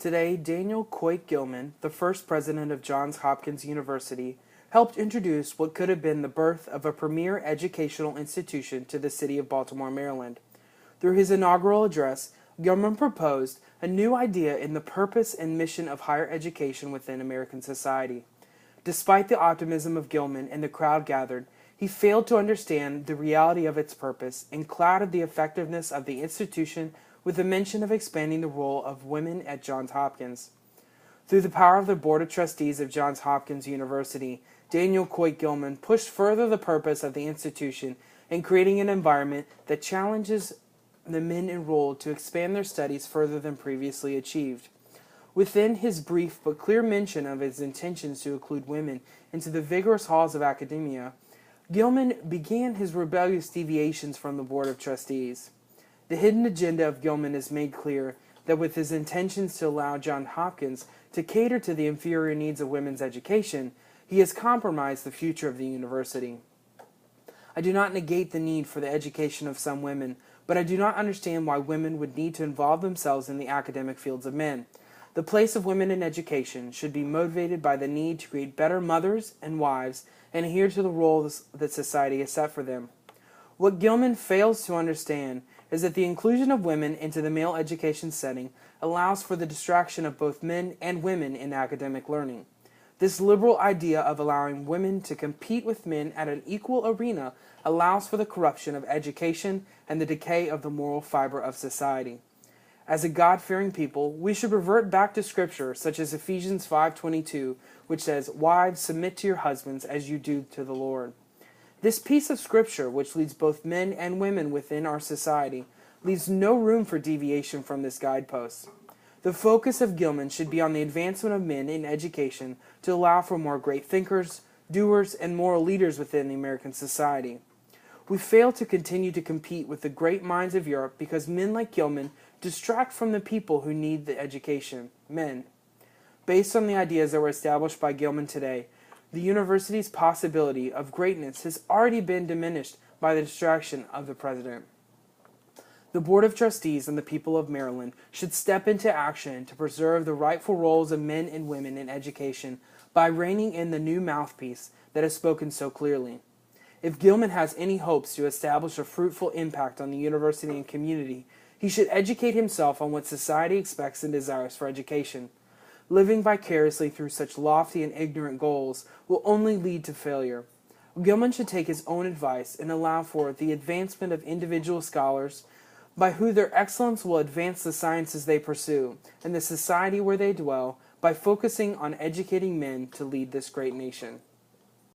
Today, Daniel Coit Gilman, the first president of Johns Hopkins University, helped introduce what could have been the birth of a premier educational institution to the city of Baltimore, Maryland. Through his inaugural address, Gilman proposed a new idea in the purpose and mission of higher education within American society. Despite the optimism of Gilman and the crowd gathered, he failed to understand the reality of its purpose and clouded the effectiveness of the institution with the mention of expanding the role of women at Johns Hopkins. Through the power of the Board of Trustees of Johns Hopkins University, Daniel Coit Gilman pushed further the purpose of the institution in creating an environment that challenges the men enrolled to expand their studies further than previously achieved. Within his brief but clear mention of his intentions to include women into the vigorous halls of academia, Gilman began his rebellious deviations from the Board of Trustees. The hidden agenda of Gilman is made clear that with his intentions to allow Johns Hopkins to cater to the inferior needs of women's education, he has compromised the future of the university. I do not negate the need for the education of some women, but I do not understand why women would need to involve themselves in the academic fields of men. The place of women in education should be motivated by the need to create better mothers and wives and adhere to the roles that society has set for them. What Gilman fails to understand is that the inclusion of women into the male education setting allows for the distraction of both men and women in academic learning. This liberal idea of allowing women to compete with men at an equal arena allows for the corruption of education and the decay of the moral fiber of society. As a God-fearing people, we should revert back to Scripture, such as Ephesians 5:22, which says, "Wives, submit to your husbands as you do to the Lord." This piece of Scripture, which leads both men and women within our society, leaves no room for deviation from this guidepost. The focus of Gilman should be on the advancement of men in education to allow for more great thinkers, doers, and moral leaders within the American society. We fail to continue to compete with the great minds of Europe because men like Gilman distract from the people who need the education, men. Based on the ideas that were established by Gilman today, the university's possibility of greatness has already been diminished by the distraction of the president. The Board of Trustees and the people of Maryland should step into action to preserve the rightful roles of men and women in education by reining in the new mouthpiece that has spoken so clearly. If Gilman has any hopes to establish a fruitful impact on the university and community, he should educate himself on what society expects and desires for education. Living vicariously through such lofty and ignorant goals will only lead to failure. Gilman should take his own advice and allow for the advancement of individual scholars, by whom their excellence will advance the sciences they pursue, and the society where they dwell, by focusing on educating men to lead this great nation.